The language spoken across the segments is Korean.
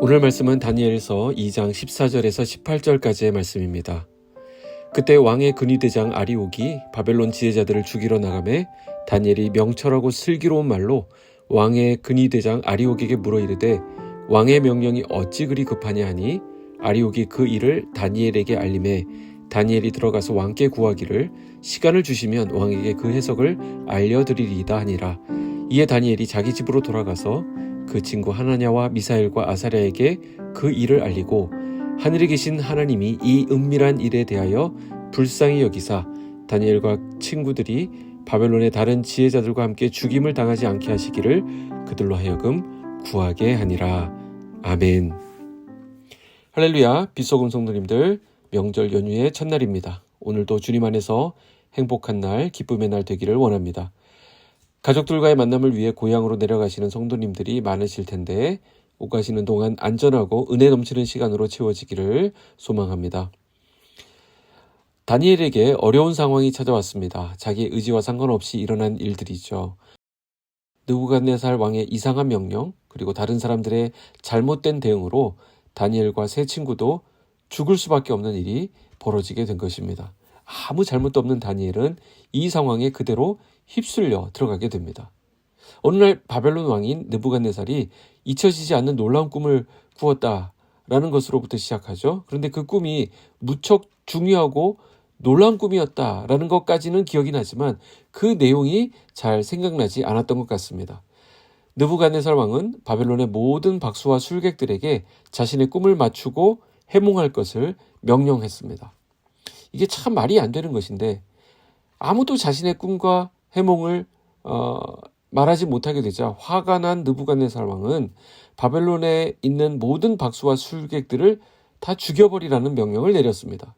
오늘 말씀은 다니엘서 2장 14절에서 18절까지의 말씀입니다. 그때 왕의 근위대장 아리옥이 바벨론 지혜자들을 죽이러 나가매 다니엘이 명철하고 슬기로운 말로 왕의 근위대장 아리옥에게 물어 이르되 왕의 명령이 어찌 그리 급하냐 하니 아리옥이 그 일을 다니엘에게 알림해 다니엘이 들어가서 왕께 구하기를 시간을 주시면 왕에게 그 해석을 알려드리리이다 하니라. 이에 다니엘이 자기 집으로 돌아가서 그 친구 하나냐와 미사엘과 아사랴에게 그 일을 알리고 하늘에 계신 하나님이 이 은밀한 일에 대하여 불쌍히 여기사 다니엘과 친구들이 바벨론의 다른 지혜자들과 함께 죽임을 당하지 않게 하시기를 그들로 하여금 구하게 하니라. 아멘. 할렐루야. 빛소금 성도님들, 명절 연휴의 첫날입니다. 오늘도 주님 안에서 행복한 날, 기쁨의 날 되기를 원합니다. 가족들과의 만남을 위해 고향으로 내려가시는 성도님들이 많으실 텐데 오가시는 동안 안전하고 은혜 넘치는 시간으로 채워지기를 소망합니다. 다니엘에게 어려운 상황이 찾아왔습니다. 자기의 의지와 상관없이 일어난 일들이죠. 느부갓네살 왕의 이상한 명령, 그리고 다른 사람들의 잘못된 대응으로 다니엘과 세 친구도 죽을 수밖에 없는 일이 벌어지게 된 것입니다. 아무 잘못도 없는 다니엘은 이 상황에 그대로 휩쓸려 들어가게 됩니다. 어느 날 바벨론 왕인 느부갓네살이 잊혀지지 않는 놀라운 꿈을 꾸었다라는 것으로부터 시작하죠. 그런데 그 꿈이 무척 중요하고 놀라운 꿈이었다라는 것까지는 기억이 나지만 그 내용이 잘 생각나지 않았던 것 같습니다. 느부갓네살 왕은 바벨론의 모든 박수와 술객들에게 자신의 꿈을 맞추고 해몽할 것을 명령했습니다. 이게 참 말이 안 되는 것인데 아무도 자신의 꿈과 해몽을 말하지 못하게 되자 화가 난 느부갓네살 왕은 바벨론에 있는 모든 박수와 술객들을 다 죽여버리라는 명령을 내렸습니다.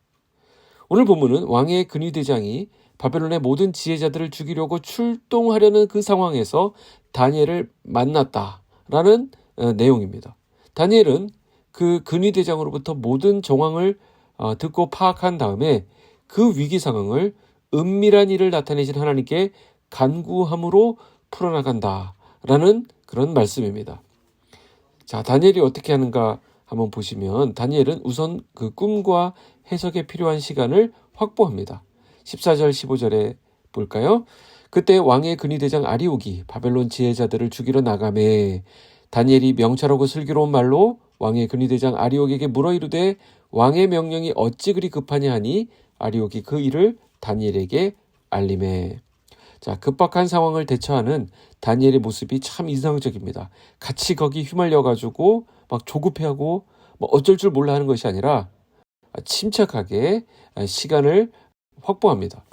오늘 본문은 왕의 근위대장이 바벨론의 모든 지혜자들을 죽이려고 출동하려는 그 상황에서 다니엘을 만났다라는 내용입니다. 다니엘은 그 근위대장으로부터 모든 정황을 듣고 파악한 다음에 그 위기 상황을 은밀한 일을 나타내신 하나님께 간구함으로 풀어나간다라는 그런 말씀입니다. 자, 다니엘이 어떻게 하는가 한번 보시면 다니엘은 우선 그 꿈과 해석에 필요한 시간을 확보합니다. 14절 15절에 볼까요? 그때 왕의 근위대장 아리옥이 바벨론 지혜자들을 죽이러 나가매 다니엘이 명철하고 슬기로운 말로 왕의 근위대장 아리옥에게 물어 이르되 왕의 명령이 어찌 그리 급하냐 하니 아리옥이 그 일을 다니엘에게 알림해. 자, 급박한 상황을 대처하는 다니엘의 모습이 참 인상적입니다. 같이 거기 휘말려가지고 막 조급해하고 뭐 어쩔 줄 몰라 하는 것이 아니라 침착하게 시간을 확보합니다.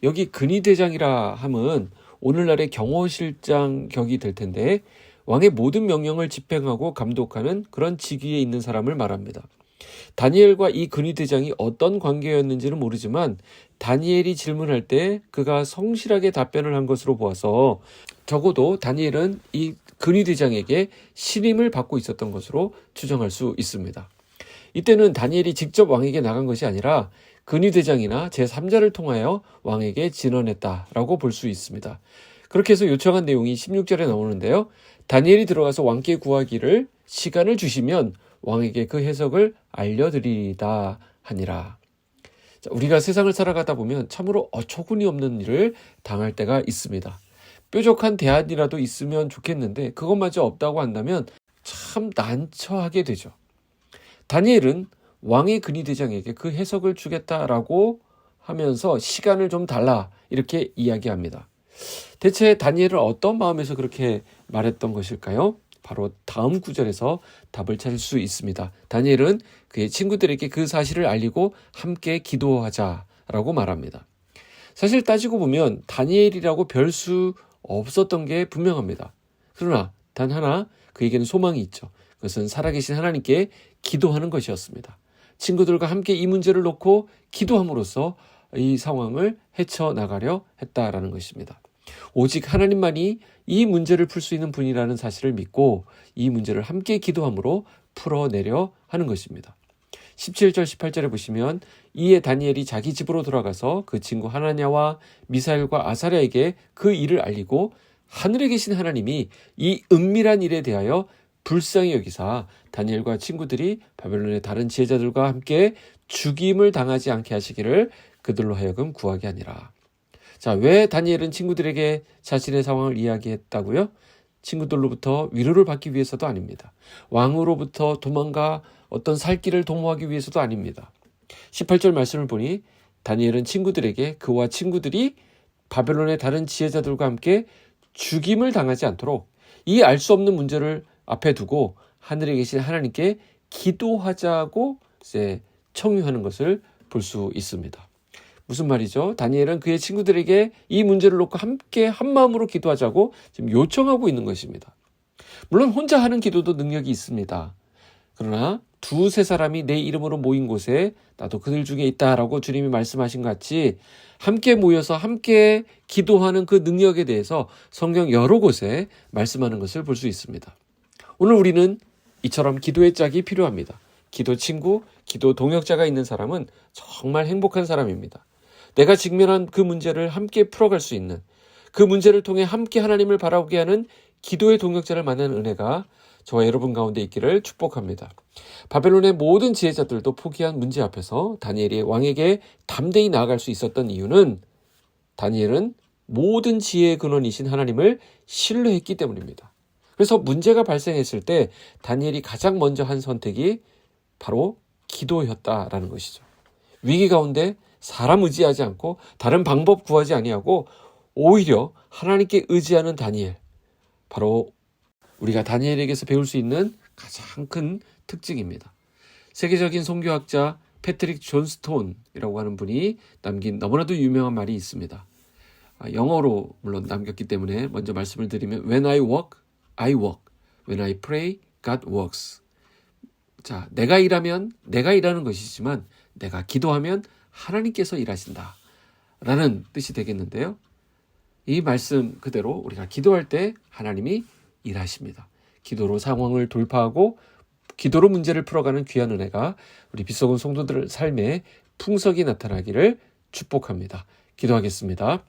여기 근위대장이라 함은 오늘날의 경호실장 격이 될 텐데 왕의 모든 명령을 집행하고 감독하는 그런 직위에 있는 사람을 말합니다. 다니엘과 이 근위대장이 어떤 관계였는지는 모르지만 다니엘이 질문할 때 그가 성실하게 답변을 한 것으로 보아서 적어도 다니엘은 이 근위대장에게 신임을 받고 있었던 것으로 추정할 수 있습니다. 이때는 다니엘이 직접 왕에게 나간 것이 아니라 근위대장이나 제3자를 통하여 왕에게 진언했다라고 볼 수 있습니다. 그렇게 해서 요청한 내용이 16절에 나오는데요. 다니엘이 들어가서 왕께 구하기를 시간을 주시면 왕에게 그 해석을 알려드리리다 하니라. 자, 우리가 세상을 살아가다 보면 참으로 어처구니 없는 일을 당할 때가 있습니다. 뾰족한 대안이라도 있으면 좋겠는데 그것마저 없다고 한다면 참 난처하게 되죠. 다니엘은 왕의 근위대장에게 그 해석을 주겠다라고 하면서 시간을 좀 달라 이렇게 이야기합니다. 대체 다니엘은 어떤 마음에서 그렇게 말했던 것일까요? 바로 다음 구절에서 답을 찾을 수 있습니다. 다니엘은 그의 친구들에게 그 사실을 알리고 함께 기도하자라고 말합니다. 사실 따지고 보면 다니엘이라고 별 수 없었던 게 분명합니다. 그러나 단 하나 그에게는 소망이 있죠. 그것은 살아계신 하나님께 기도하는 것이었습니다. 친구들과 함께 이 문제를 놓고 기도함으로써 이 상황을 헤쳐나가려 했다라는 것입니다. 오직 하나님만이 이 문제를 풀 수 있는 분이라는 사실을 믿고 이 문제를 함께 기도함으로 풀어내려 하는 것입니다. 17절 18절에 보시면 이에 다니엘이 자기 집으로 돌아가서 그 친구 하나냐와 미사엘과 아사랴에게 그 일을 알리고 하늘에 계신 하나님이 이 은밀한 일에 대하여 불쌍히 여기사 다니엘과 친구들이 바벨론의 다른 지혜자들과 함께 죽임을 당하지 않게 하시기를 그들로 하여금 구하게 하니라. 자, 왜 다니엘은 친구들에게 자신의 상황을 이야기했다고요? 친구들로부터 위로를 받기 위해서도 아닙니다. 왕으로부터 도망가 어떤 살 길을 도모하기 위해서도 아닙니다. 18절 말씀을 보니 다니엘은 친구들에게 그와 친구들이 바벨론의 다른 지혜자들과 함께 죽임을 당하지 않도록 이 알 수 없는 문제를 앞에 두고 하늘에 계신 하나님께 기도하자고 이제 청유하는 것을 볼 수 있습니다. 무슨 말이죠? 다니엘은 그의 친구들에게 이 문제를 놓고 함께 한마음으로 기도하자고 지금 요청하고 있는 것입니다. 물론 혼자 하는 기도도 능력이 있습니다. 그러나 두세 사람이 내 이름으로 모인 곳에 나도 그들 중에 있다라고 주님이 말씀하신 것 같이 함께 모여서 함께 기도하는 그 능력에 대해서 성경 여러 곳에 말씀하는 것을 볼 수 있습니다. 오늘 우리는 이처럼 기도의 짝이 필요합니다. 기도 친구, 기도 동역자가 있는 사람은 정말 행복한 사람입니다. 내가 직면한 그 문제를 함께 풀어갈 수 있는, 그 문제를 통해 함께 하나님을 바라보게 하는 기도의 동역자를 만나는 은혜가 저와 여러분 가운데 있기를 축복합니다. 바벨론의 모든 지혜자들도 포기한 문제 앞에서 다니엘이 왕에게 담대히 나아갈 수 있었던 이유는 다니엘은 모든 지혜의 근원이신 하나님을 신뢰했기 때문입니다. 그래서 문제가 발생했을 때 다니엘이 가장 먼저 한 선택이 바로 기도였다라는 것이죠. 위기 가운데 사람 의지하지 않고 다른 방법 구하지 아니하고 오히려 하나님께 의지하는 다니엘, 바로 우리가 다니엘에게서 배울 수 있는 가장 큰 특징입니다. 세계적인 선교학자 패트릭 존 스톤이라고 하는 분이 남긴 너무나도 유명한 말이 있습니다. 영어로 물론 남겼기 때문에 먼저 말씀을 드리면 When I walk, I walk. When I pray, God works. 자, 내가 일하면 내가 일하는 것이지만 내가 기도하면 하나님께서 일하신다 라는 뜻이 되겠는데요. 이 말씀 그대로 우리가 기도할 때 하나님이 일하십니다. 기도로 상황을 돌파하고 기도로 문제를 풀어가는 귀한 은혜가 우리 빛속은 성도들 삶에 풍성히 나타나기를 축복합니다. 기도하겠습니다.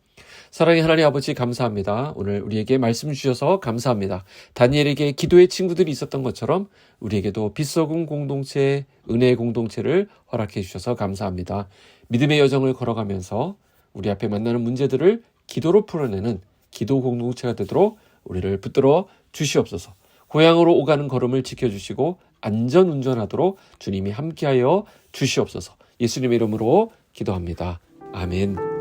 사랑의 하나님 아버지 감사합니다. 오늘 우리에게 말씀 주셔서 감사합니다. 다니엘에게 기도의 친구들이 있었던 것처럼 우리에게도 빛속은 공동체, 은혜의 공동체를 허락해 주셔서 감사합니다. 믿음의 여정을 걸어가면서 우리 앞에 만나는 문제들을 기도로 풀어내는 기도 공동체가 되도록 우리를 붙들어 주시옵소서. 고향으로 오가는 걸음을 지켜주시고 안전운전하도록 주님이 함께하여 주시옵소서. 예수님의 이름으로 기도합니다. 아멘.